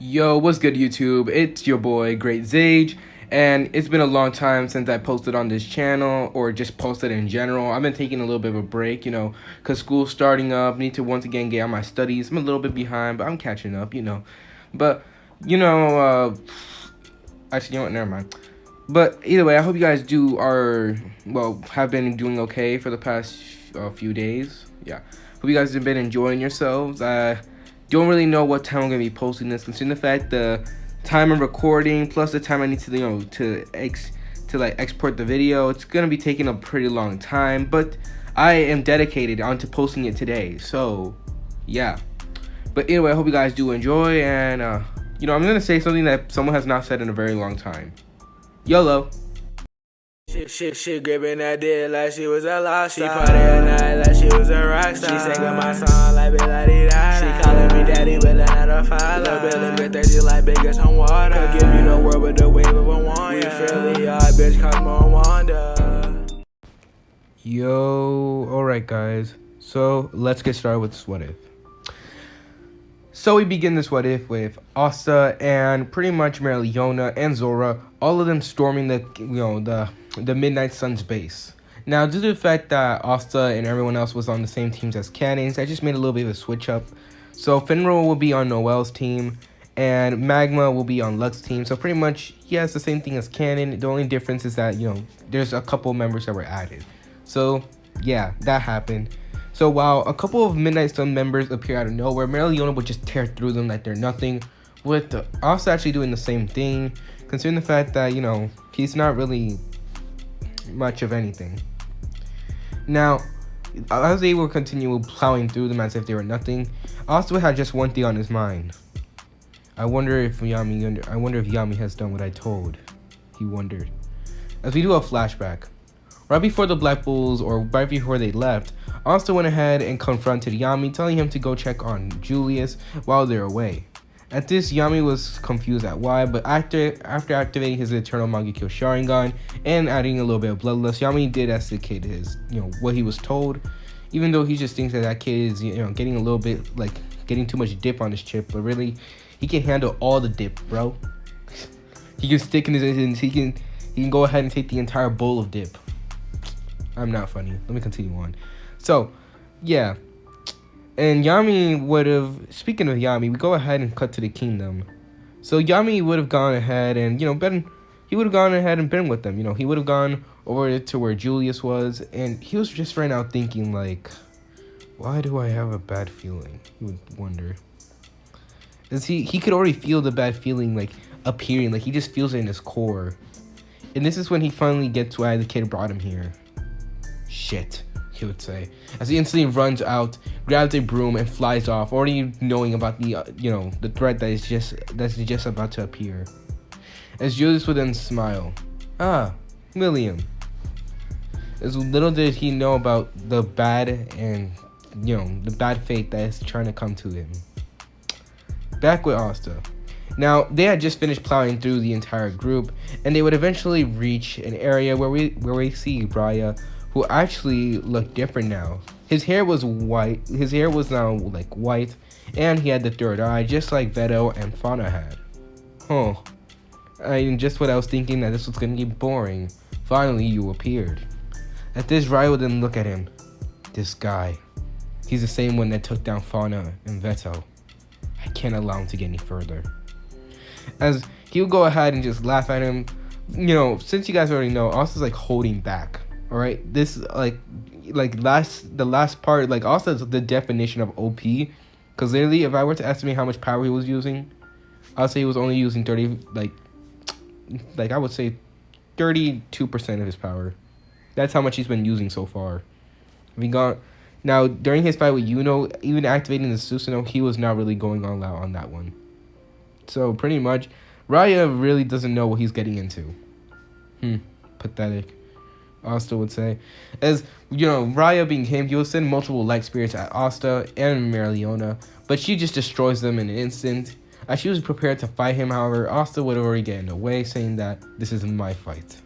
Yo, what's good YouTube? It's your boy Great Zage, and it's been a long time since I posted on this channel or just posted in general. I've been taking a little bit of a break, because school's starting up. Need to once again get on my studies. I'm a little bit behind, but I'm catching up, But, actually, never mind. But either way, I hope you guys have been doing okay for the past few days. Yeah, hope you guys have been enjoying yourselves. Don't really know what time I'm gonna be posting this, considering the fact the time I'm recording plus the time I need to export the video. It's gonna be taking a pretty long time, but I am dedicated onto posting it today. So yeah. But anyway, I hope you guys do enjoy, and I'm gonna say something that someone has not said in a very long time. YOLO. She gripping that dick like she was a lost star. She party at night like she was a rock star. She singing my song like Bella-dee-da. She calling me daddy, but not a father. Building big thirsty like big as some water. Could give you the world with the wave of a wand. We Philly, our bitch Cosmo and Wanda. Yo, alright guys. So let's get started with this what if. So we begin this what if with Asta and pretty much Leona and Zora, all of them storming the Midnight Sun's base. Now, due to the fact that Asta and everyone else was on the same teams as Cannons, I just made a little bit of a switch up. So Finral will be on Noelle's team, and Magma will be on Lux's team. So pretty much, yeah, it's the same thing as Cannon. The only difference is that, there's a couple members that were added. So, yeah, that happened. So while a couple of Midnight Sun members appear out of nowhere, Leona would just tear through them like they're nothing, with Asta actually doing the same thing, considering the fact that, he's not really much of anything. Now, as they will continue plowing through them as if they were nothing, Asta had just one thing on his mind. I wonder if Yami has done what I told. He wondered. As we do a flashback, right before the Black Bulls, or right before they left, Asta went ahead and confronted Yami, telling him to go check on Julius while they're away. At this, Yami was confused at why, but after activating his Eternal Mangekyo Sharingan and adding a little bit of Bloodlust, Yami did ask the kid what he was told, even though he just thinks that kid is, getting a little bit, getting too much dip on his chip, but really, he can handle all the dip, bro. He can stick in his, he can go ahead and take the entire bowl of dip. I'm not funny. Let me continue on. So, yeah. And Yami would have, speaking of Yami, we go ahead and cut to the kingdom. So Yami would have gone ahead and, he would have gone ahead and been with them. He would have gone over to where Julius was, and he was just right now thinking, why do I have a bad feeling? He would wonder. As he could already feel the bad feeling, appearing, he just feels it in his core. And this is when he finally gets why the kid brought him here. Shit, he would say, as he instantly runs out, grabs a broom, and flies off, already knowing about the the threat that's just about to appear. As Julius would then smile. Ah, William. As little did he know about the bad and the bad fate that is trying to come to him. Back with Asta. Now, they had just finished plowing through the entire group, and they would eventually reach an area where we see Raya, who actually looked different now. His hair was white. His hair was now white, and he had the third eye, just like Veto and Fauna had. Huh. Just what I was thinking, that this was gonna get boring. Finally, you appeared. At this, Raya would then look at him. This guy. He's the same one that took down Fauna and Veto. I can't allow him to get any further. As he would go ahead and just laugh at him. Since you guys already know, Asta's holding back. All right, this the last part, also the definition of OP, because literally, if I were to estimate how much power he was using, I'd say he was only using 30, I would say 32% of his power. That's how much he's been using so far. Now during his fight with Yuno, even activating the Susanoo, he was not really going all out on that one. So pretty much, Raya really doesn't know what he's getting into. Pathetic. Asta would say. As, Raya being him, he would send multiple light spirits at Asta and Leona, but she just destroys them in an instant. As she was prepared to fight him, however, Asta would already get in the way, saying that this is my fight.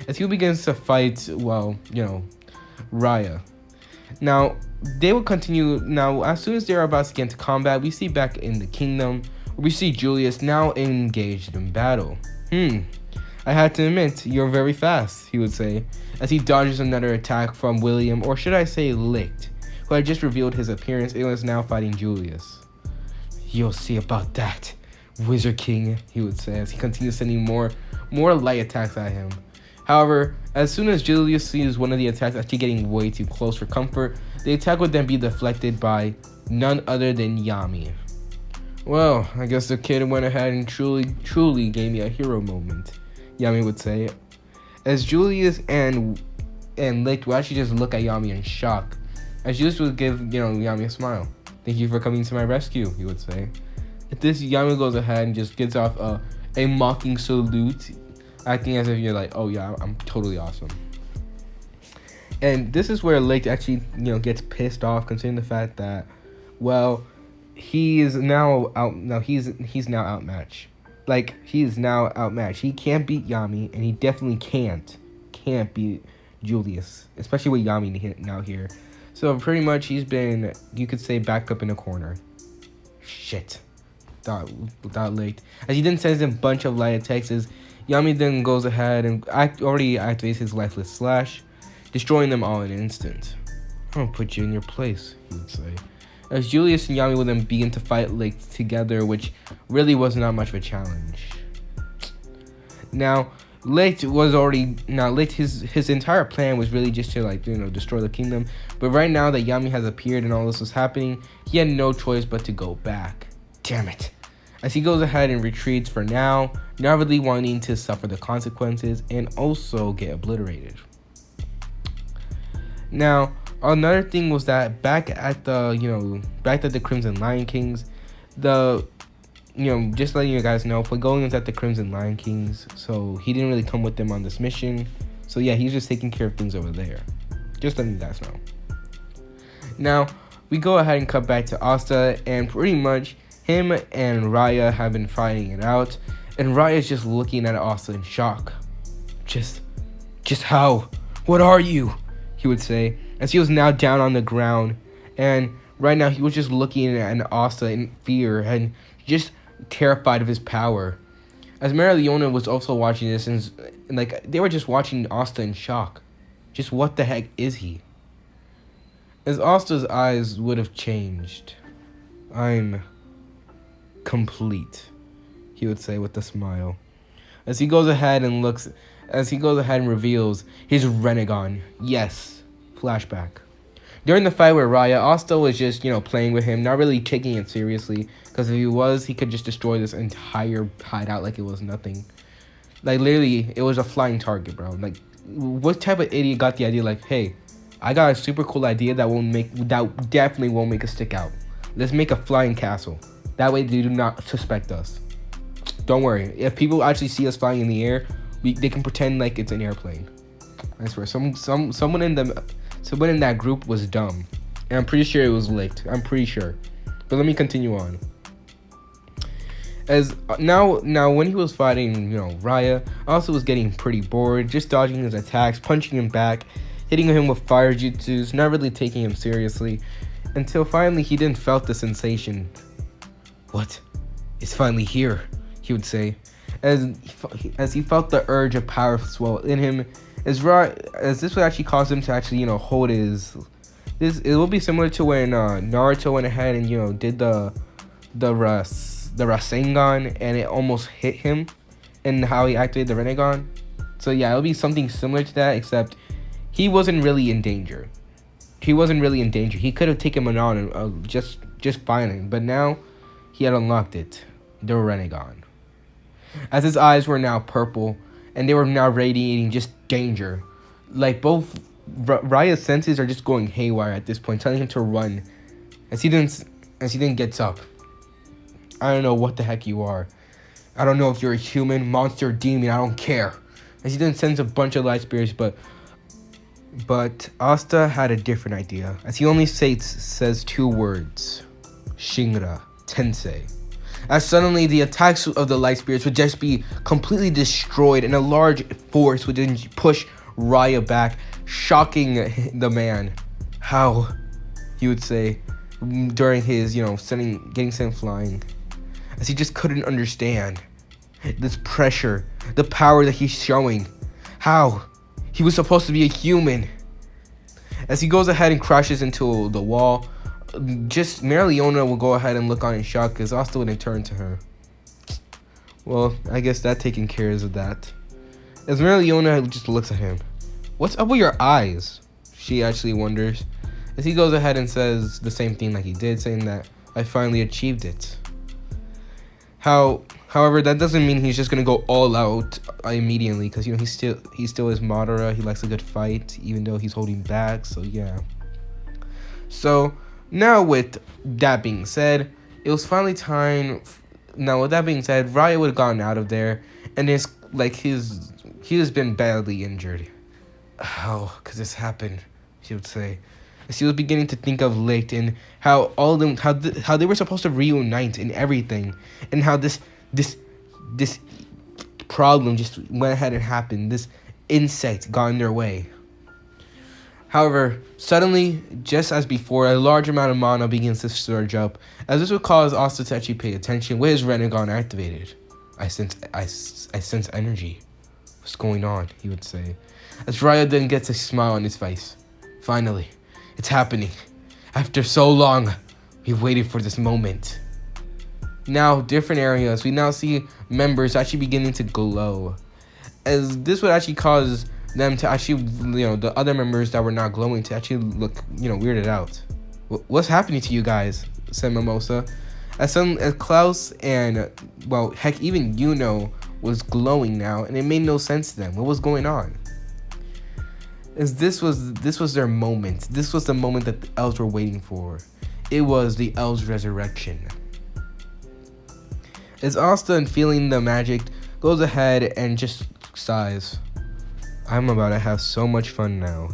As he begins to fight, Raya. Now, they will continue. Now, as soon as they're about to get into combat, we see back in the kingdom We see Julius now engaged in battle. I had to admit, you're very fast, he would say, as he dodges another attack from William, or should I say Licht, who had just revealed his appearance and was now fighting Julius. You'll see about that, Wizard King, he would say, as he continues sending more light attacks at him. However, as soon as Julius sees one of the attacks actually getting way too close for comfort, the attack would then be deflected by none other than Yami. Well, I guess the kid went ahead and truly gave me a hero moment, Yami would say, as Julius and Licht would actually just look at Yami in shock, as Julius would give, Yami a smile. Thank you for coming to my rescue, he would say. At this, Yami goes ahead and just gives off a mocking salute, acting as if you're like, oh yeah, I'm totally awesome. And this is where Licht actually, gets pissed off, considering the fact that, well, he is now out. No, he's now outmatched. Like, he is now outmatched. He can't beat Yami, and he definitely can't beat Julius, especially with Yami now here. So pretty much he's been, you could say, backed up in a corner. Shit. Without Licht. As he then sends a bunch of light attacks, Yami then goes ahead and already activates his lifeless slash, destroying them all in an instant. I'll put you in your place, he would say. As Julius and Yami would then begin to fight Licht together, which really was not much of a challenge. Now, Licht his entire plan was really just to destroy the kingdom. But right now that Yami has appeared and all this was happening, he had no choice but to go back. Damn it. As he goes ahead and retreats for now, not really wanting to suffer the consequences and also get obliterated. Now, another thing was that back at the Crimson Lion Kings, just letting you guys know, Fuegoleon was at the Crimson Lion Kings, so he didn't really come with them on this mission. So yeah, he's just taking care of things over there. Just letting you guys know. Now, we go ahead and cut back to Asta, and pretty much him and Raya have been fighting it out, and Raya's just looking at Asta in shock. Just how? What are you? He would say, as he was now down on the ground, and right now he was just looking at Asta in fear and just terrified of his power. As Leona was also watching this, and they were just watching Asta in shock. Just what the heck is he? As Asta's eyes would have changed. I'm complete, he would say with a smile. As he goes ahead and reveals his Renegon. Yes, flashback. During the fight with Raya, Asta was just, playing with him, not really taking it seriously, because if he was, he could just destroy this entire hideout like it was nothing. Like, literally, it was a flying target, bro. Like, what type of idiot got the idea, like, hey, I got a super cool idea that definitely won't make us stick out. Let's make a flying castle. That way they do not suspect us. Don't worry, if people actually see us flying in the air, they can pretend like it's an airplane. I swear, someone in that group was dumb, and I'm pretty sure it was Licht. I'm pretty sure. But let me continue on. As now when he was fighting, Raya, also was getting pretty bored, just dodging his attacks, punching him back, hitting him with fire jutsus, not really taking him seriously, until finally he didn't felt the sensation. What? It's finally here, he would say, as he felt the urge of power swell in him. As this would actually cause him to actually, hold his. It will be similar to when Naruto went ahead and did the Rasengan, and it almost hit him, and how he activated the Renegon. So yeah, it'll be something similar to that, except he wasn't really in danger. He could have taken him on just fine, but now he had unlocked it, the Renegon. As his eyes were now purple, and they were now radiating just danger. Like, both Raya's senses are just going haywire at this point, telling him to run. As he then gets up. I don't know what the heck you are. I don't know if you're a human, monster, demon, I don't care. As he then sends a bunch of light spirits, but Asta had a different idea. As he only says two words. Shinra Tensei. As suddenly the attacks of the light spirits would just be completely destroyed, and a large force would then push Raya back, shocking the man. How? He would say during his, getting sent flying. as he just couldn't understand this pressure, the power that he's showing. How? He was supposed to be a human. As he goes ahead and crashes into the wall, just Leona will go ahead and look on in shock because Asta wouldn't turn to her. Well, I guess that taking care of that. As Leona just looks at him. What's up with your eyes? She actually wonders. As he goes ahead and says the same thing like he did, saying that I finally achieved it. However, that doesn't mean he's just gonna go all out immediately, because he still is Madara. He likes a good fight, even though he's holding back. So yeah. So now with that being said, it was finally time. Now with that being said, Raya would have gotten out of there, and it's like he has been badly injured. How could this happen? She would say. She was beginning to think of Licht and how all of them, how they were supposed to reunite and everything, and how this problem just went ahead and happened. This insect got in their way. However, suddenly, just as before, a large amount of mana begins to surge up, as this would cause Asta to actually pay attention with his Rinnegan activated. I sense energy. What's going on? He would say, as Raya then gets a smile on his face. Finally. It's happening. After so long, we've waited for this moment. Now, different areas, we now see members actually beginning to glow. As this would actually cause them to actually, the other members that were not glowing to actually look, weirded out. What's happening to you guys? Said Mimosa. As Klaus and, heck, even Yuno was glowing now, and it made no sense to them. What was going on? As this was their moment. This was the moment that the elves were waiting for. It was the elves' resurrection. As Asta, feeling the magic, goes ahead and just sighs. I'm about to have so much fun now.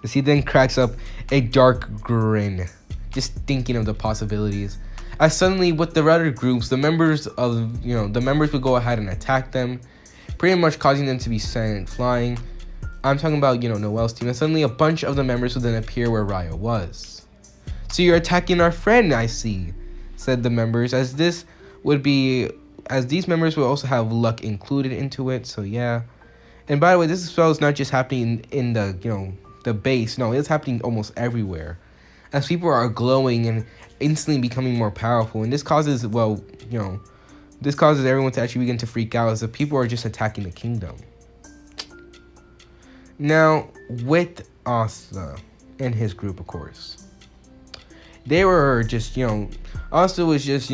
As he then cracks up a dark grin, just thinking of the possibilities. As suddenly, with the other groups, the members would go ahead and attack them, pretty much causing them to be sent flying. I'm talking about, Noelle's team, and suddenly a bunch of the members would then appear where Raya was. So you're attacking our friend, I see, said the members, as these members will also have luck included into it, so yeah. And by the way, this spell is not just happening in the base, no, it's happening almost everywhere. As people are glowing and instantly becoming more powerful, and this causes, everyone to actually begin to freak out as the people are just attacking the kingdom. Now, with Asta and his group, of course, they were just, Asta was just,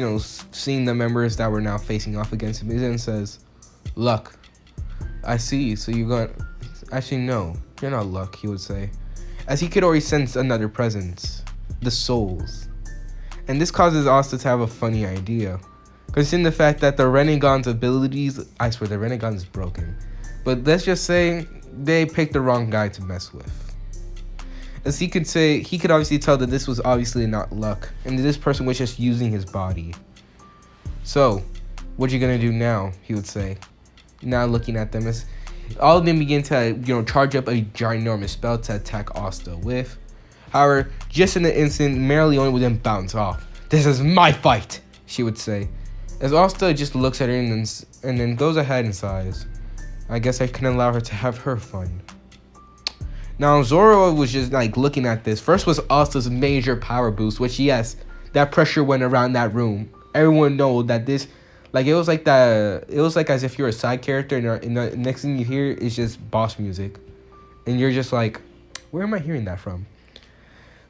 seeing the members that were now facing off against him, and then says, Luck, I see, so you're going, actually, no, you're not Luck, he would say, as he could already sense another presence, the souls. And this causes Asta to have a funny idea, considering the fact that the Rinnegan's abilities, I swear, the Rinnegan is broken, but let's just say, they picked the wrong guy to mess with. As he could obviously tell that this was obviously not Luck, and this person was just using his body. So, what you gonna do now? He would say. Now looking at them, as all of them begin to, charge up a ginormous spell to attack Asta with. However, just in the instant, Leona would then bounce off. This is my fight, she would say. As Asta just looks at her and then goes ahead and sighs. I guess I couldn't allow her to have her fun. Now, Zoro was just looking at this. First was Asta's major power boost, which yes, that pressure went around that room. Everyone knows that this, it was like that. It was like as if you're a side character, and the next thing you hear is just boss music, and you're just like, where am I hearing that from?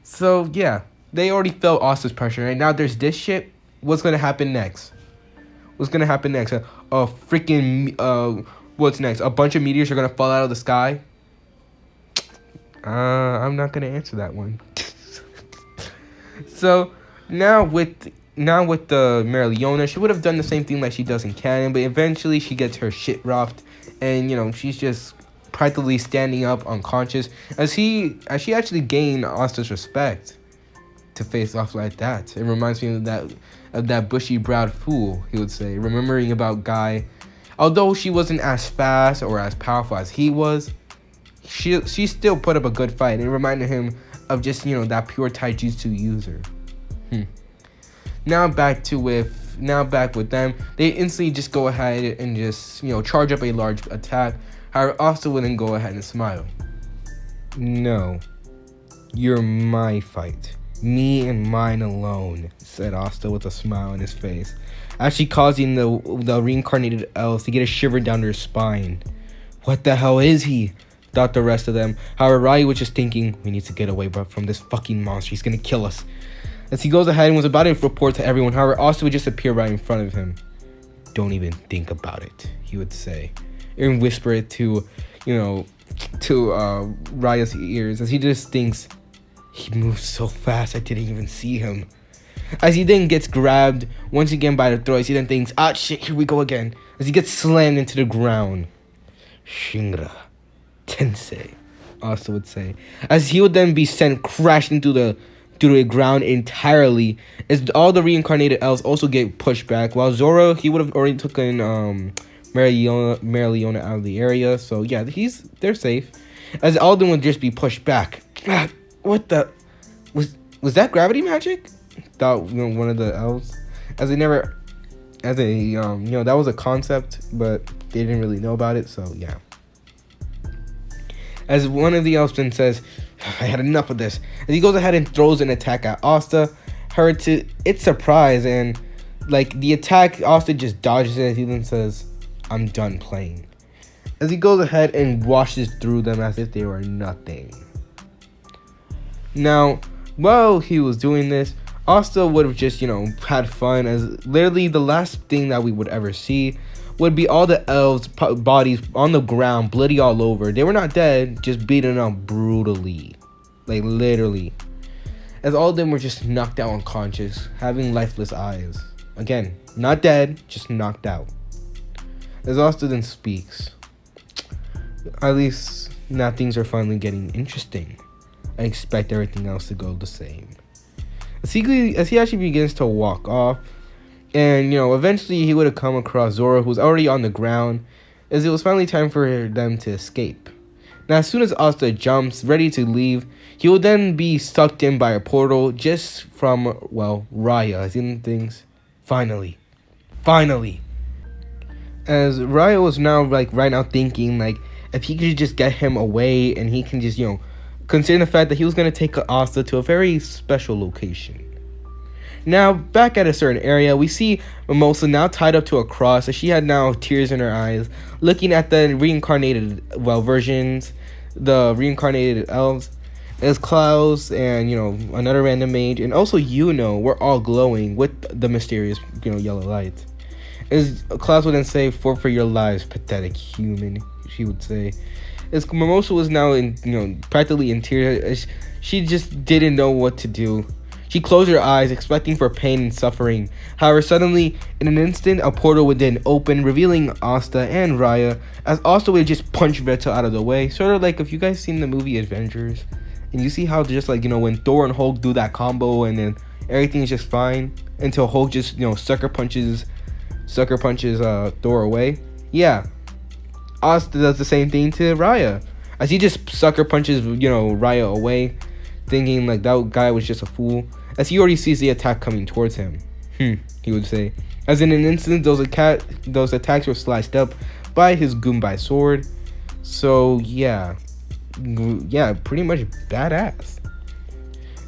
So yeah, they already felt Asta's pressure, and now there's this shit. What's gonna happen next? What's next? A bunch of meteors are gonna fall out of the sky? I'm not gonna answer that one. So now with the Leona, she would have done the same thing like she does in canon, but eventually she gets her shit rocked, and she's just practically standing up unconscious as she actually gained Asta's respect to face off like that. It reminds me of that bushy-browed fool, he would say, remembering about Guy. Although she wasn't as fast or as powerful as he was, she still put up a good fight, and it reminded him of just, that pure taijutsu user. Now back to with now back with them. They instantly just go ahead and just, charge up a large attack. However, Asta would then go ahead and smile. No, you're my fight. Me and mine alone, said Asta with a smile on his face, actually causing the reincarnated elves to get a shiver down their spine. What the hell is he? Thought the rest of them. However, Raya was just thinking, we need to get away from this fucking monster. He's gonna kill us. As he goes ahead and was about to report to everyone, however, Asta would just appear right in front of him. Don't even think about it, he would say, and whisper it to Raya's ears, as he just thinks, he moves so fast I didn't even see him. As he then gets grabbed once again by the throat, he then thinks, ah shit, here we go again, as he gets slammed into the ground. Shinra Tensei, Asta would say, as he would then be sent crashing to the ground entirely, as all the reincarnated elves also get pushed back, while Zoro, he would have already taken Marileona out of the area, so yeah, they're safe, as all of them would just be pushed back. What the was that gravity magic? Thought one of the elves, that was a concept, but they didn't really know about it, so yeah. As one of the elves then says, I had enough of this, as he goes ahead and throws an attack at Asta, her to its surprise, and the attack, Asta just dodges it, as he then says, I'm done playing, as he goes ahead and washes through them as if they were nothing. Now, while he was doing this, Asta would have just, had fun, as literally the last thing that we would ever see would be all the elves' bodies on the ground, bloody all over. They were not dead, just beaten up brutally. Literally. As all of them were just knocked out unconscious, having lifeless eyes. Again, not dead, just knocked out. As Asta then speaks, at least now things are finally getting interesting. I expect everything else to go the same. As he actually begins to walk off, and eventually he would have come across Zoro, who was already on the ground, as it was finally time for them to escape. Now, as soon as Asta jumps, ready to leave, he will then be sucked in by a portal just from, Raya, as he thinks, finally. As Raya was now, right now thinking, if he could just get him away, and he can just, considering the fact that he was going to take Asta to a very special location. Now, back at a certain area, we see Mimosa now tied up to a cross, as she had now tears in her eyes, looking at the reincarnated, versions, the reincarnated elves, as Klaus and, another random mage, and also were all glowing with the mysterious, yellow light. As Klaus would then say, for your lives, pathetic human, she would say. As Mimosa was now practically in tears, as she just didn't know what to do. She closed her eyes, expecting for pain and suffering. However, suddenly, in an instant, a portal would then open, revealing Asta and Raya, as Asta would just punch Veta out of the way. Sort of like if you guys seen the movie Avengers, and you see how just when Thor and Hulk do that combo, and then everything is just fine, until Hulk just, sucker punches Thor away. Yeah. Asta does the same thing to Raya, as he just sucker punches, Raya away, thinking that guy was just a fool, as he already sees the attack coming towards him. He would say, as in an instant, those attacks were sliced up by his Goombai sword. So yeah, pretty much badass.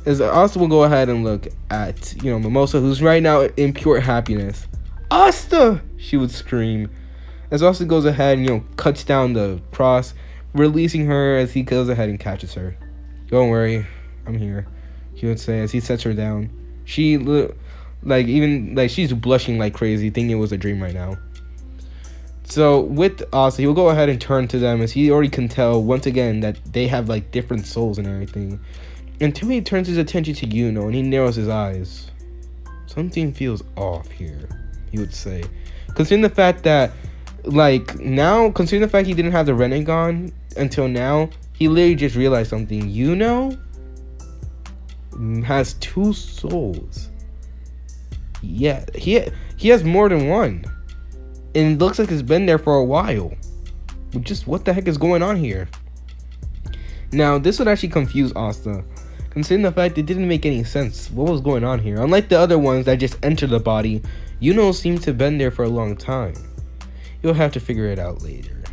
As Asta will go ahead and look at Mimosa, who's right now in pure happiness. Asta! She would scream. As Asta goes ahead and cuts down the cross, releasing her as he goes ahead and catches her. Don't worry, I'm here, he would say as he sets her down. She she's blushing like crazy, thinking it was a dream right now. So with Asta, he will go ahead and turn to them, as he already can tell once again that they have different souls and everything. Until he turns his attention to Yuno, and he narrows his eyes. Something feels off here, he would say, considering the fact that considering the fact he didn't have the Renegon until now, he literally just realized something. Has two souls. Yeah, he has more than one, and it looks like it's been there for a while. Just what the heck is going on here? Now, this would actually confuse Asta, considering the fact it didn't make any sense what was going on here. Unlike the other ones that just enter the body, Yuno seemed to have been there for a long time. You'll have to figure it out later.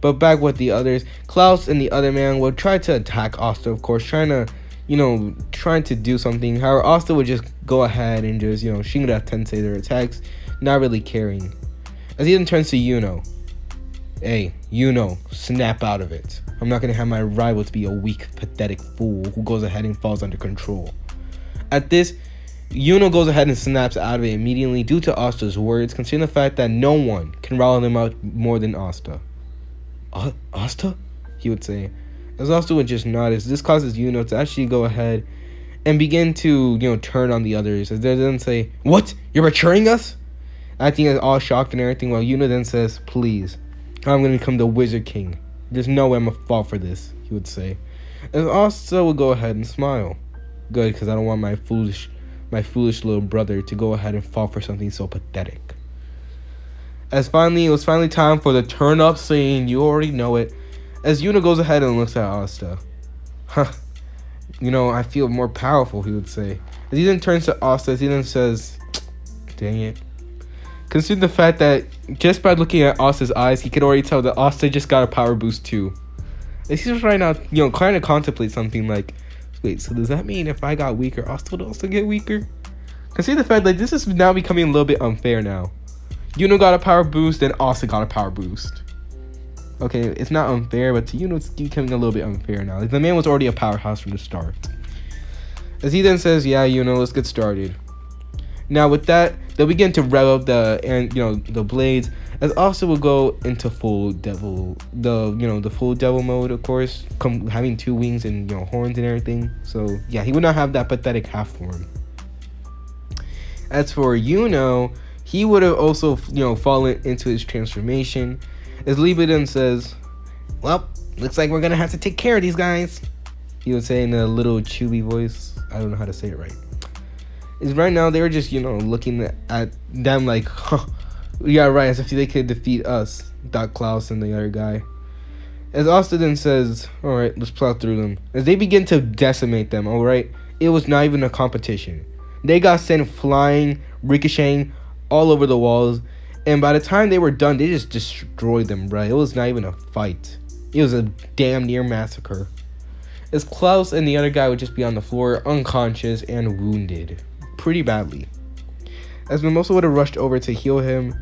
But back with the others, Klaus and the other man would try to attack Asta, of course, trying to do something. However, Asta would just go ahead and just, Shinra Tensei their attacks, not really caring. As he then turns to Yuno. Hey, Yuno, snap out of it. I'm not gonna have my rival to be a weak, pathetic fool who goes ahead and falls under control. At this, Yuno goes ahead and snaps out of it immediately due to Asta's words, considering the fact that no one can rile them out more than Asta. Asta? He would say. As Asta would just nod, as this causes Yuno to actually go ahead and begin to, turn on the others. As they then say, "What? You're betraying us?" Acting as all shocked and everything, while Yuno then says, "Please, I'm going to become the Wizard King. There's no way I'm going to fall for this," he would say. As Asta would go ahead and smile. Good, because I don't want my foolish little brother to go ahead and fall for something so pathetic. As it was finally time for the turn up scene. You already know it. As Yuno goes ahead and looks at Asta. I feel more powerful, he would say. As he then turns to Asta, he then says, "Dang it." Considering the fact that just by looking at Asta's eyes, he could already tell that Asta just got a power boost too. And he's just right now, trying to contemplate something like, wait, so does that mean if I got weaker, Asta would also get weaker? Consider the fact that this is now becoming a little bit unfair now. Yuno got a power boost, and Asta got a power boost. Okay, it's not unfair, but to Yuno, it's becoming a little bit unfair now. Like, the man was already a powerhouse from the start. As he then says, "Yeah, Yuno, let's get started." Now with that, they'll begin to rev up the blades, as Asta will go into full devil mode, of course, having two wings and horns and everything. So yeah, he would not have that pathetic half form. As for Yuno, he would have also, fallen into his transformation. As Liebiden says, "Well, looks like we're going to have to take care of these guys," he would say in a little chewy voice. I don't know how to say it right. Is right now, they were just, looking at them like, yeah, right, as if they could defeat us, Doc Klaus and the other guy. As Asta then says, "All right, let's plow through them." As they begin to decimate them, all right, it was not even a competition. They got sent flying, ricocheting all over the walls, and by the time they were done, they just destroyed them, right? It was not even a fight. It was a damn near massacre. As Klaus and the other guy would just be on the floor, unconscious and wounded pretty badly. As Mimosa would have rushed over to heal him,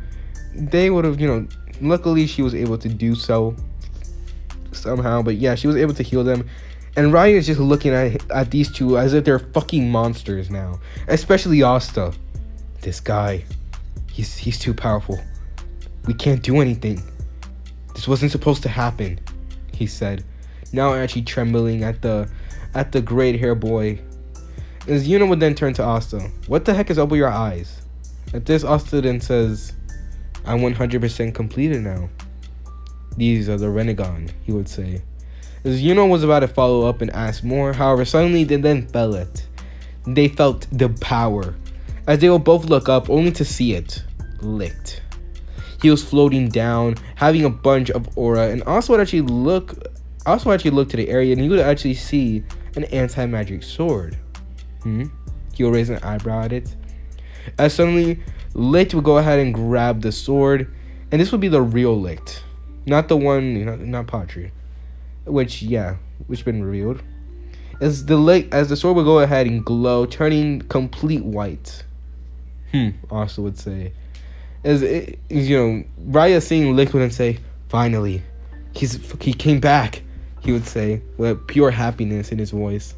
they would have, luckily she was able to do so somehow, but yeah, she was able to heal them. And Ryan is just looking at these two as if they're fucking monsters now, especially Asta. This guy, he's too powerful. We can't do anything. This wasn't supposed to happen, he said, now actually trembling at the great hair boy. As Yuno would then turn to Asta. "What the heck is up with your eyes?" At this, Asta then says, "I'm 100% completed now. These are the Renegon," he would say. As Yuno was about to follow up and ask more, however, suddenly they then felt it. They felt the power. As they would both look up, only to see it. Licked. He was floating down, having a bunch of aura, and also would actually look to the area, and he would actually see an anti-magic sword. He would raise an eyebrow at it. As suddenly, Licht would go ahead and grab the sword, and this would be the real Licht, not the one, not Patri, which been revealed. As the sword would go ahead and glow, turning complete white. Asta would say. As Raya seeing Licht would then say, "Finally, he came back," he would say with pure happiness in his voice.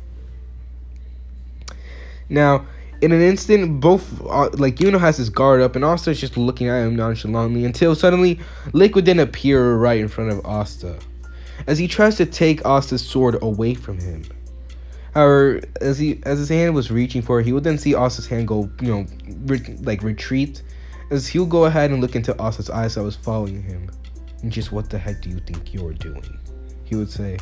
Now, in an instant, both, Yuno has his guard up, and Asta is just looking at him nonchalantly, until suddenly, Lick would then appear right in front of Asta, as he tries to take Asta's sword away from him. However, as his hand was reaching for it, he would then see Asta's hand go, retreat, as he'll go ahead and look into Asta's eyes that was following him. "And just what the heck do you think you're doing?" he would say.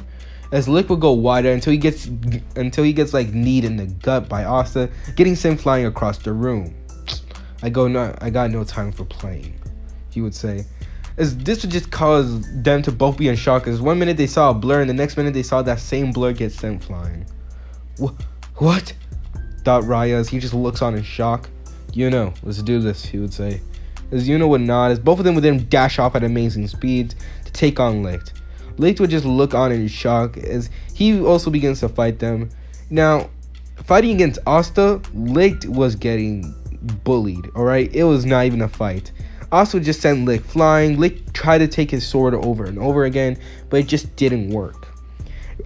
As Lick would go wider until he gets kneed in the gut by Asta, getting sent flying across the room. I got no time for playing," he would say. As this would just cause them to both be in shock, as one minute they saw a blur, and the next minute they saw that same blur get sent flying. What? thought Raya, as he just looks on in shock. let's do this, he would say. As would nod, as both of them would then dash off at amazing speeds to take on Licht. Licht would just look on in shock as he also begins to fight them. Now, fighting against Asta, Licht was getting bullied, alright? It was not even a fight. Asta would just send Licht flying. Licht tried to take his sword over and over again, but it just didn't work.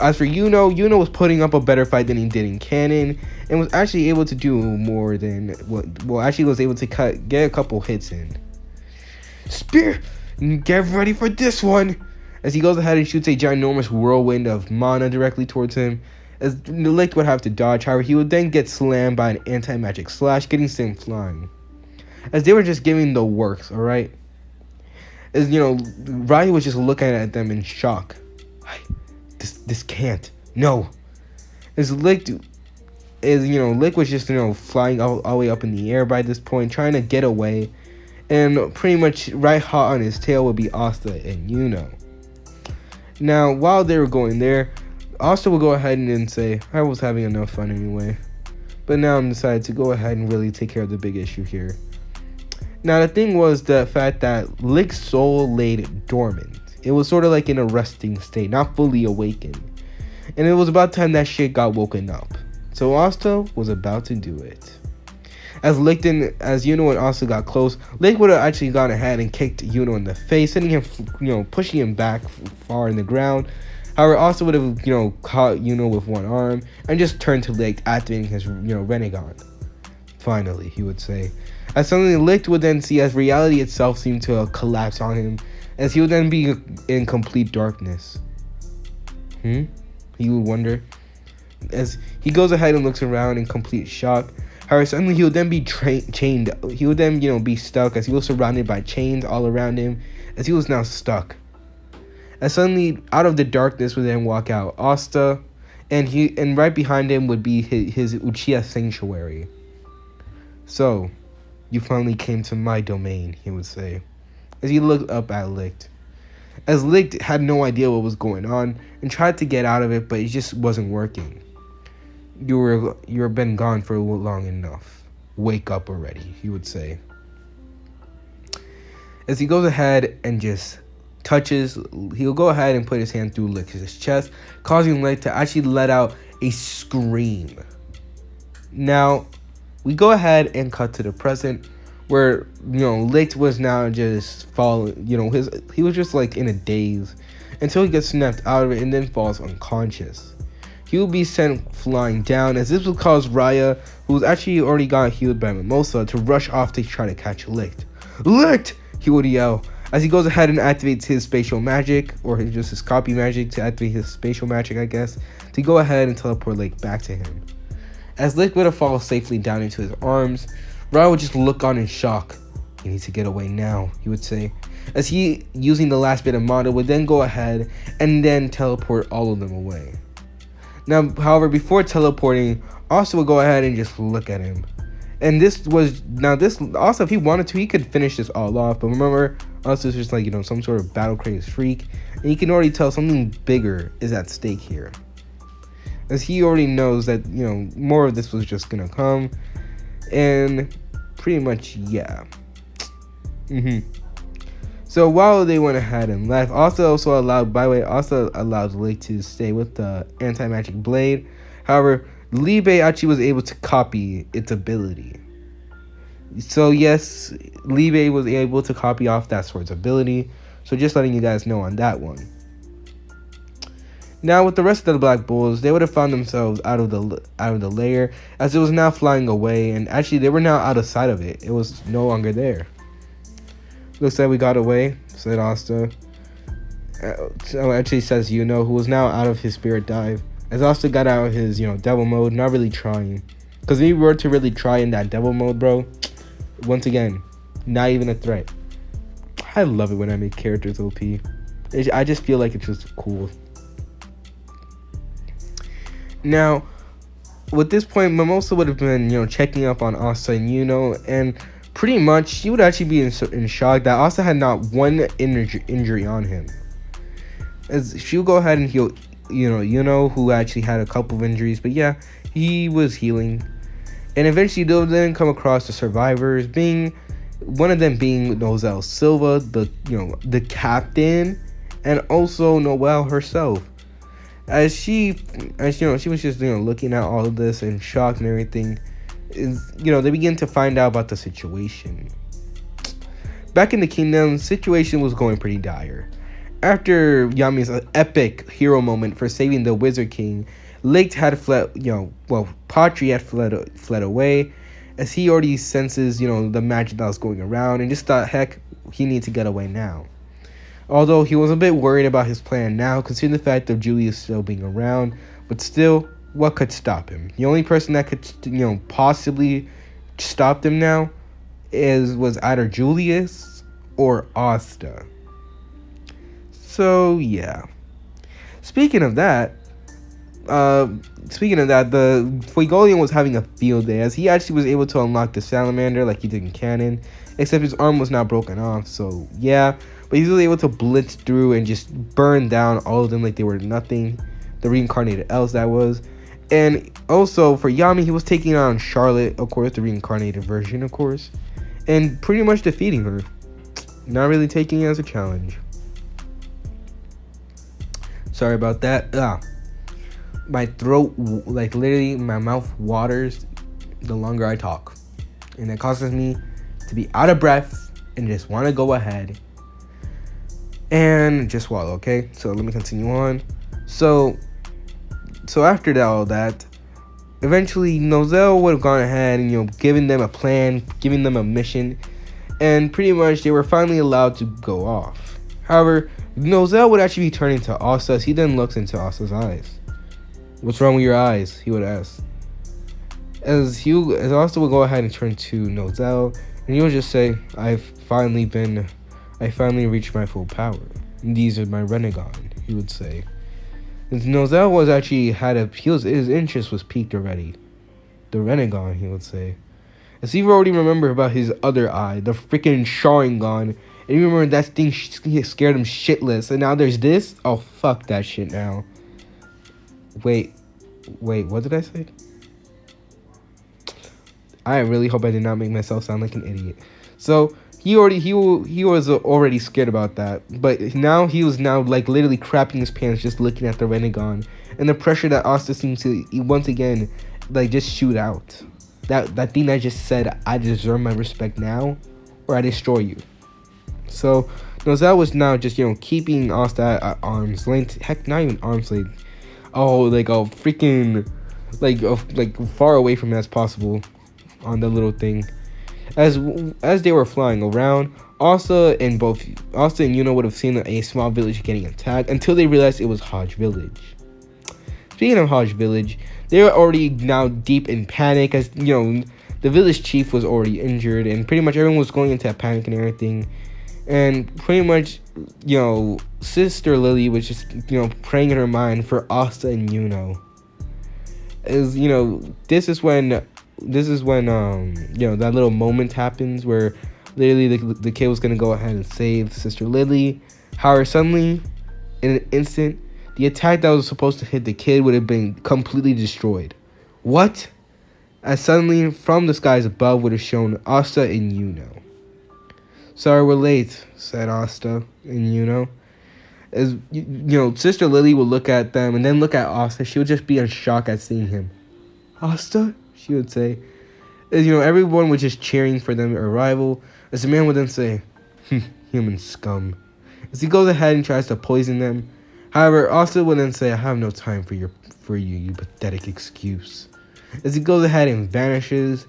As for Yuno was putting up a better fight than he did in canon, and was actually able to do more than was able to get a couple hits in. Spear! Get ready for this one! As he goes ahead and shoots a ginormous whirlwind of mana directly towards him, as Licht would have to dodge. However, he would then get slammed by an anti-magic slash, getting sent flying. As they were just giving the works, alright? As, Raya was just looking at them in shock. This can't. No. As Licht was just, flying all the way up in the air by this point, trying to get away. And pretty much right hot on his tail would be Asta and Yuno. Now, while they were going there, Asta will go ahead and then say, I was having enough fun anyway. But now I'm decided to go ahead and really take care of the big issue here. Now, the thing was the fact that Licht's soul laid dormant. It was sort of like in a resting state, not fully awakened. And it was about time that shit got woken up. So Asta was about to do it. As Yuno and Asta got close, Licht would have actually gone ahead and kicked Yuno in the face, sending him, pushing him back far in the ground. However, Asta would have, caught Yuno with one arm and just turned to Licht, activating his, Renegon. Finally, he would say. As suddenly Licht would then see as reality itself seemed to collapse on him, as he would then be in complete darkness. He would wonder. As he goes ahead and looks around in complete shock. However, suddenly he would then be chained. He would then, be stuck as he was surrounded by chains all around him, as he was now stuck. As suddenly, out of the darkness would then walk out Asta, and right behind him would be his Uchiha sanctuary. So, you finally came to my domain, he would say, as he looked up at Licht. As Licht had no idea what was going on and tried to get out of it, but it just wasn't working. You've been gone for long enough. Wake up already, he would say. As he goes ahead and just he'll go ahead and put his hand through Licht's chest, causing Licht to actually let out a scream. Now, we go ahead and cut to the present, where, Licht was now just falling, he was just like in a daze, until he gets snapped out of it and then falls unconscious. He will be sent flying down, as this will cause Raya, who's actually already got healed by Mimosa, to rush off to try to catch Licht. Licht! He would yell, as he goes ahead and activates his spatial magic, or just his copy magic to activate his spatial magic, I guess, to go ahead and teleport Licht back to him. As Licht would have fallen safely down into his arms, Raya would just look on in shock. You need to get away now, he would say, as he, using the last bit of mana, would then go ahead and then teleport all of them away. Now, however, before teleporting, Asta would go ahead and just look at him. And also, if he wanted to, he could finish this all off. But remember, Asta's just like, some sort of battle-crazed freak. And you can already tell something bigger is at stake here. As he already knows that, more of this was just gonna come. And pretty much, yeah. So while they went ahead and left, Asta allowed Licht to stay with the anti-magic blade. However, Libe actually was able to copy its ability. So yes, Libe was able to copy off that sword's ability. So just letting you guys know on that one. Now with the rest of the Black Bulls, they would have found themselves out of the lair, as it was now flying away, and actually they were now out of sight of it. It was no longer there. Looks like we got away, said Asta. So actually says who was now out of his spirit dive. As Asta got out of his, devil mode, not really trying. Because if he were to really try in that devil mode, bro, once again, not even a threat. I love it when I make characters OP. I just feel like it's just cool. Now, with this point, Mimosa would have been, checking up on Asta and and pretty much, she would actually be in shock that Asta had not one injury on him. As she would go ahead and heal, who actually had a couple of injuries, but yeah, he was healing. And eventually they'll then come across the survivors, being one of them being Noelle Silva, the captain, and also Noelle herself. As she was just looking at all of this in shock and everything, they begin to find out about the situation. Back in the kingdom, the situation was going pretty dire. After Yami's epic hero moment for saving the Wizard King, Licht had fled, Patri had fled away, as he already senses, the magic that was going around, and just thought, heck, he needs to get away now. Although he was a bit worried about his plan now, considering the fact of Julius still being around, but still, what could stop him? The only person that could, possibly stop them now was either Julius or Asta. So yeah. Speaking of that, the Fuegoleon was having a field day, as he actually was able to unlock the salamander like he did in canon, except his arm was now broken off. So yeah, but he was able to blitz through and just burn down all of them like they were nothing. The reincarnated elves, that was. And also for Yami, he was taking on Charlotte, of course, the reincarnated version, of course, and pretty much defeating her. Not really taking it as a challenge. Sorry about that. My throat, literally, my mouth waters the longer I talk. And it causes me to be out of breath and just want to go ahead and just swallow, okay? So let me continue on. So after all that, eventually Noelle would have gone ahead and, given them a plan, giving them a mission, and pretty much they were finally allowed to go off. However, Noelle would actually be turning to Asta as he then looks into Asta's eyes. "What's wrong with your eyes?" he would ask. As Asta would go ahead and turn to Noelle, and he would just say, I finally reached my full power. These are my Renegon," he would say. As Noelle was actually his interest was peaked already. "The Renegon," he would say. As he already remembered about his other eye, the freaking Sharingan. And you remember that thing scared him shitless. And now there's this? Oh, fuck that shit now. Wait, what did I say? I really hope I did not make myself sound like an idiot. So, he was already scared about that. But now he was literally crapping his pants just looking at the Renegon. And the pressure that Asta seemed to, once again, just shoot out. That thing that just said, I deserve my respect now, or I destroy you. So, Noelle was now just, keeping Asta at arm's length. Heck, not even arm's length. Oh, far away from it as possible on the little thing. As they were flying around, Asta and Yuna would have seen a small village getting attacked until they realized it was Hodge Village. Speaking of Hodge Village, they were already now deep in panic as, the village chief was already injured and pretty much everyone was going into a panic and everything. And pretty much, Sister Lily was just, praying in her mind for Asta and Yuno. As, this is when, that little moment happens where literally the kid was going to go ahead and save Sister Lily. However, suddenly, in an instant, the attack that was supposed to hit the kid would have been completely destroyed. What? As suddenly, from the skies above would have shown Asta and Yuno. "Sorry we're late," said Asta and Yuno. As, Sister Lily would look at them and then look at Asta. She would just be in shock at seeing him. "Asta?" she would say. As, everyone was just cheering for their arrival. As the man would then say, "Human scum." As he goes ahead and tries to poison them. However, Asta would then say, "I have no time for you, you pathetic excuse." As he goes ahead and vanishes.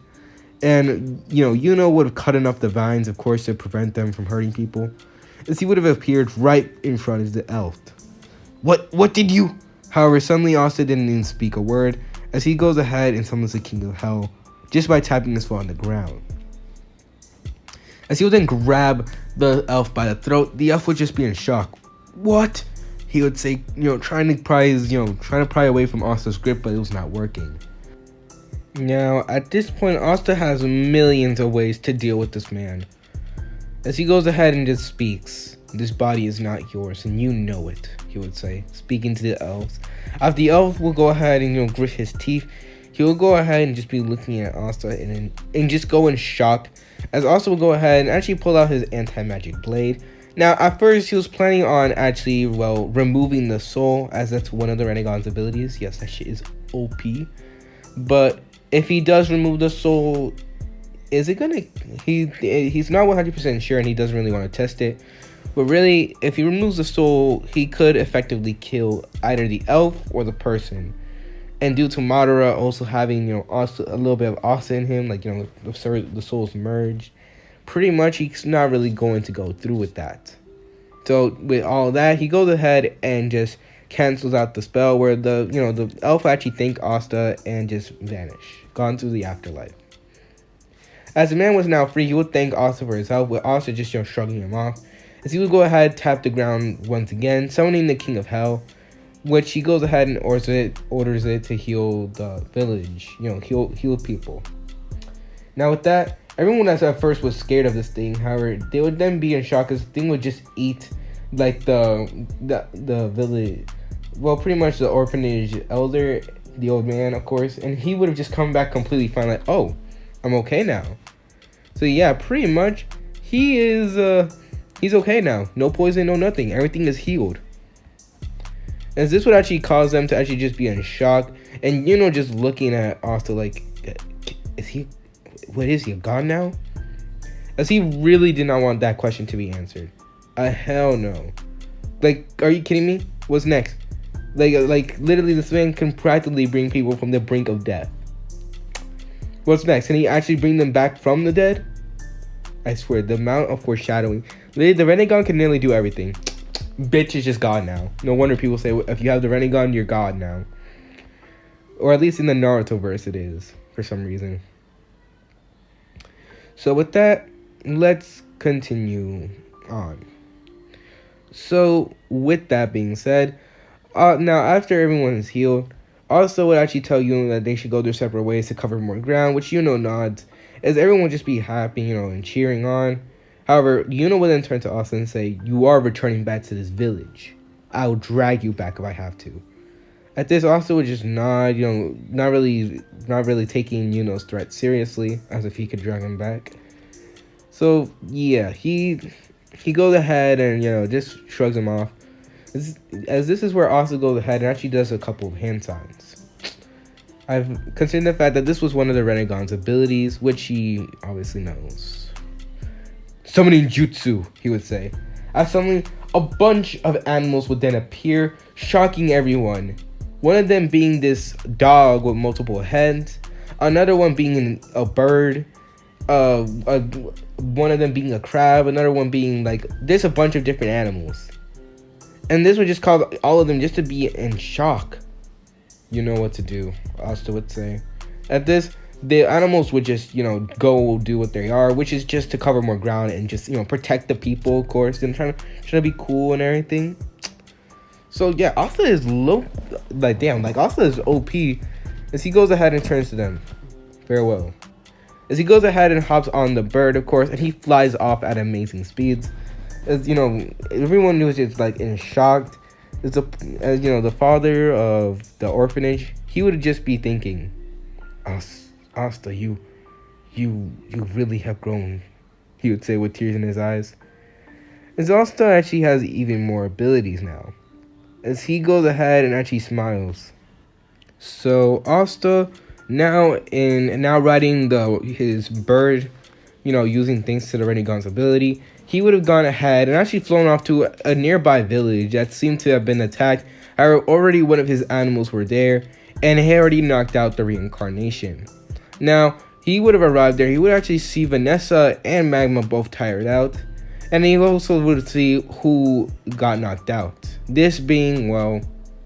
And, Yuno would have cut enough the vines, of course, to prevent them from hurting people. As he would have appeared right in front of the elf. What did you? However, suddenly Asta didn't even speak a word, as he goes ahead and summons the King of Hell, just by tapping his foot on the ground. As he would then grab the elf by the throat, the elf would just be in shock. "What?" he would say, trying to pry away from Asta's grip, but it was not working. Now, at this point, Asta has millions of ways to deal with this man. As he goes ahead and just speaks, "This body is not yours, and you know it," he would say, speaking to the elves. After the elf will go ahead and, grit his teeth, he'll go ahead and just be looking at Asta and just go in shock, as Asta will go ahead and actually pull out his anti-magic blade. Now, at first, he was planning on actually, well, removing the soul, as that's one of the Renegon's abilities. Yes, that shit is OP. But if he does remove the soul, is it gonna... He's not 100% sure, and he doesn't really want to test it. But really, if he removes the soul, he could effectively kill either the elf or the person. And due to Madara also having, also a little bit of Asta in him, like, the souls merged, pretty much he's not really going to go through with that. So with all that, he goes ahead and just cancels out the spell, where the elf actually thank Asta and just vanish, gone through the afterlife. As the man was now free, he would thank Asta for his help, with Asta just shrugging him off. As he would go ahead, tap the ground once again, summoning the King of Hell, which he goes ahead and orders it to heal the village, heal people. Now with that, everyone at first was scared of this thing. However, they would then be in shock, because the thing would just eat like the village, well, pretty much the orphanage elder, the old man, of course, and he would have just come back completely fine, like, oh, I'm okay now. So yeah, pretty much he's okay now. No poison, no nothing. Everything is healed. As this would actually cause them to actually just be in shock, and just looking at Asta like, what is he, a god now? As he really did not want that question to be answered. Hell no. Like, are you kidding me? What's next? Like literally, this man can practically bring people from the brink of death. What's next? Can he actually bring them back from the dead? I swear, the amount of foreshadowing. Literally, the Renegon can nearly do everything. Bitch is just God now. No wonder people say, if you have the Renegon, you're God now. Or at least in the Naruto verse it is, for some reason. So with that, let's continue on. So with that being said, now after everyone is healed, Asta would actually tell Yuno that they should go their separate ways to cover more ground, which Yuno nods, as everyone would just be happy, and cheering on. However, Yuno would then turn to Asta and say, "You are returning back to this village. I'll drag you back if I have to." At this, Asta would just nod, not really taking Yuno's threat seriously, as if he could drag him back. So yeah, he goes ahead and just shrugs him off. As this is where Asta goes ahead and actually does a couple of hand signs. I've considered the fact that this was one of the Renegon's abilities, which he obviously knows. Summoning jutsu, he would say. As suddenly, a bunch of animals would then appear, shocking everyone. One of them being this dog with multiple heads, another one being a bird, one of them being a crab, another one being there's a bunch of different animals. And this would just cause all of them just to be in shock. You know what to do, Asta would say. At this, the animals would just, go do what they are, which is just to cover more ground and just, protect the people, of course, and trying to be cool and everything. So yeah, Asta is Asta is OP, as he goes ahead and turns to them. Farewell. As he goes ahead and hops on the bird, of course, and he flies off at amazing speeds. As everyone was just in shock. As the father of the orphanage, he would just be thinking, Asta, you really have grown, he would say with tears in his eyes. As Asta actually has even more abilities now, as he goes ahead and actually smiles. So Asta now riding his bird, using thanks to the Renegon's ability, he would have gone ahead and actually flown off to a nearby village that seemed to have been attacked. However, already one of his animals were there, and he already knocked out the Reincarnation. Now, he would have arrived there. He would actually see Vanessa and Magma both tired out, and he also would see who got knocked out. This being, well,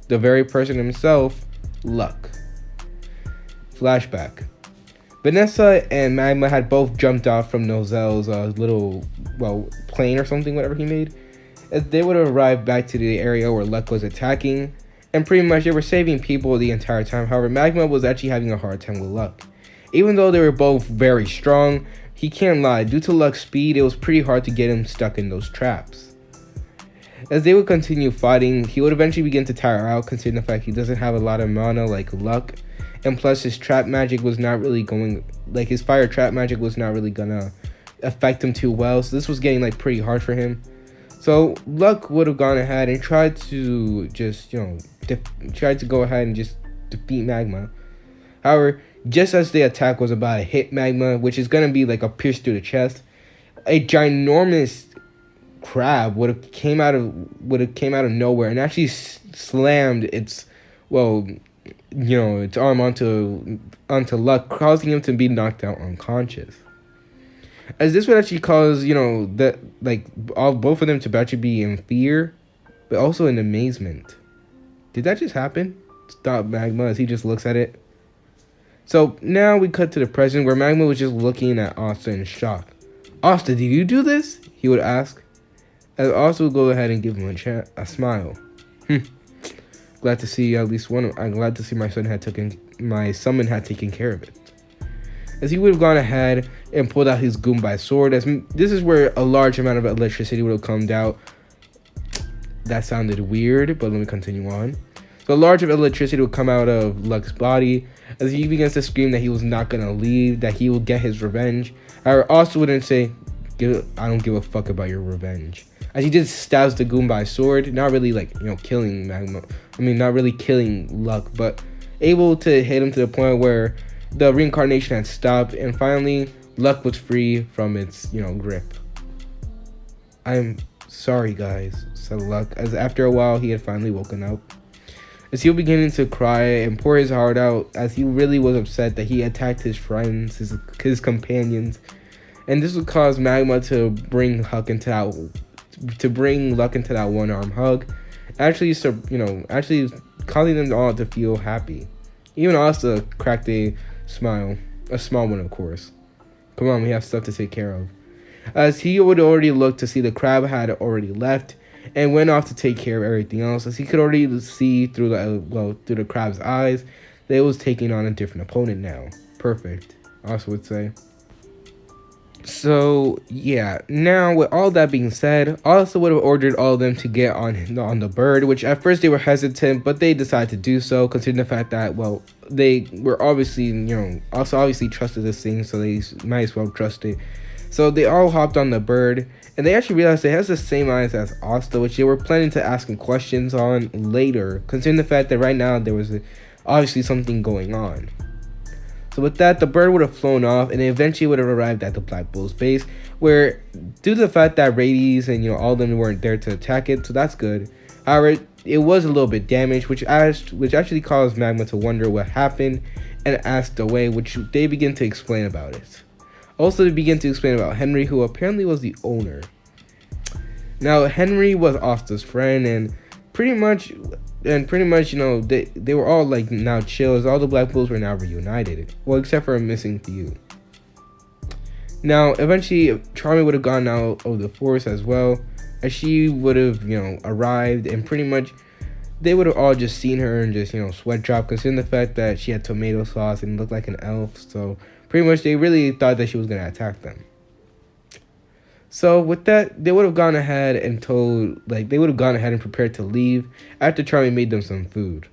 the very person himself, Luck. Flashback. Vanessa and Magma had both jumped off from Nozelle's little, plane or something, whatever he made. As they would have arrived back to the area where Luck was attacking, and pretty much they were saving people the entire time. However, Magma was actually having a hard time with Luck. Even though they were both very strong, he can't lie. Due to Luck's speed, it was pretty hard to get him stuck in those traps. As they would continue fighting, he would eventually begin to tire out, considering the fact he doesn't have a lot of mana like Luck. and plus his trap magic was not really going, like his fire trap magic was not really gonna affect him too well. So this was getting like pretty hard for him. So Luck would have gone ahead and tried to just, tried to go ahead and just defeat Magma. However, just as the attack was about to hit Magma, which is gonna be like a pierce through the chest, a ginormous crab would have came out of nowhere and actually slammed its its arm onto Luck, causing him to be knocked out unconscious. As this would actually cause both of them to actually be in fear, but also in amazement. Did that just happen? Stop Magma as he just looks at it. So now we cut to the present where Magma was just looking at Asta in shock. Asta, did you do this? He would ask. As Asta would go ahead and give him a smile. Glad to see at least one. I'm glad to see my summon had taken care of it. As he would have gone ahead and pulled out his Goombay sword, as this is where a large amount of electricity would have come out. That sounded weird, but let me continue on. So a large of electricity would come out of Luck's body as he begins to scream that he was not gonna leave, that he will get his revenge. However, Asta wouldn't say, I don't give a fuck about your revenge. As he just stabs the Goombay sword, not really killing Magma. Not really killing Luck, but able to hit him to the point where the reincarnation had stopped, and finally Luck was free from its grip. I'm sorry, guys, said Luck, as after a while he had finally woken up. As he was beginning to cry and pour his heart out, as he really was upset that he attacked his friends, his companions, and this would cause Magma to bring Luck into that one-arm hug, actually causing them all to feel happy. Even Asta cracked a smile, a small one, of course. Come on, we have stuff to take care of. As he would already look to see the crab had already left and went off to take care of everything else, as he could already see through the crab's eyes that it was taking on a different opponent now. Perfect, Asta would say. So yeah, now with all that being said, Asta would have ordered all of them to get on the bird, which at first they were hesitant, but they decided to do so, considering the fact that they were obviously also obviously trusted this thing, so they might as well trust it. So they all hopped on the bird, and they actually realized it has the same eyes as Asta, which they were planning to ask him questions on later, considering the fact that right now there was obviously something going on. So with that, the bird would have flown off, and eventually would have arrived at the Black Bull's base, where due to the fact that Rades and all of them weren't there to attack it, so that's good. However, it was a little bit damaged, which actually caused Magma to wonder what happened and asked away, which they begin to explain about it. Also, they begin to explain about Henry, who apparently was the owner. Now, Henry was Asta's friend, and pretty much, they were all now chill, as all the Black Bulls were now reunited. Well, except for a missing few. Now, eventually, Charmy would have gone out of the forest as well, as she would have, arrived, and pretty much they would have all just seen her and just, sweat drop, considering the fact that she had tomato sauce and looked like an elf. So pretty much they really thought that she was going to attack them. So with that, they would have gone ahead and prepared to leave after Charmy made them some food.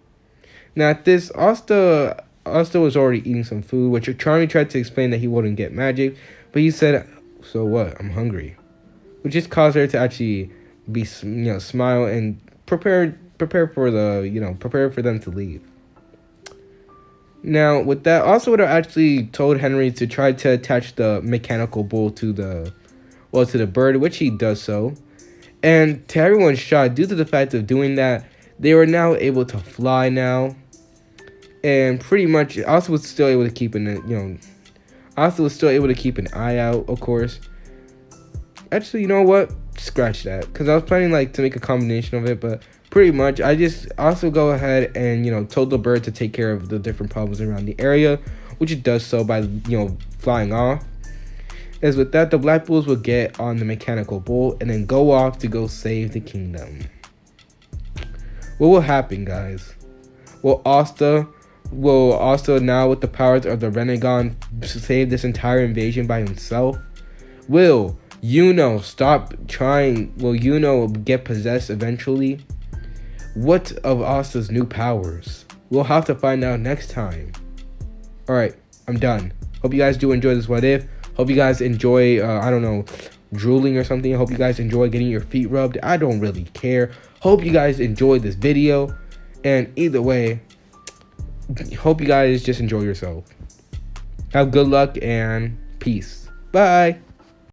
Now at this, Asta was already eating some food, which Charmy tried to explain that he wouldn't get magic, but he said, "So what? I'm hungry," which just caused her to actually be, smile and prepare for them to leave. Now with that, Asta would have actually told Henry to try to attach the mechanical bull to the bird, which he does so. And to everyone's shock, due to the fact of doing that, they were now able to fly now. And pretty much, Asta was still able to keep an eye out, of course. Actually, you know what? Scratch that, because I was planning to make a combination of it, but pretty much I just also go ahead and told the bird to take care of the different problems around the area, which it does so by flying off. As with that, the Black Bulls will get on the mechanical bull and then go off to go save the kingdom. What will happen, guys? Will Asta now, with the powers of the Renegon, save this entire invasion by himself? Will Yuno stop trying? Will Yuno get possessed eventually? What of Asta's new powers? We'll have to find out next time All right, I'm done. Hope you guys do enjoy this what if. Hope you guys enjoy, I don't know, drooling or something. Hope you guys enjoy getting your feet rubbed. I don't really care. Hope you guys enjoyed this video. And either way, hope you guys just enjoy yourself. Have good luck and peace. Bye.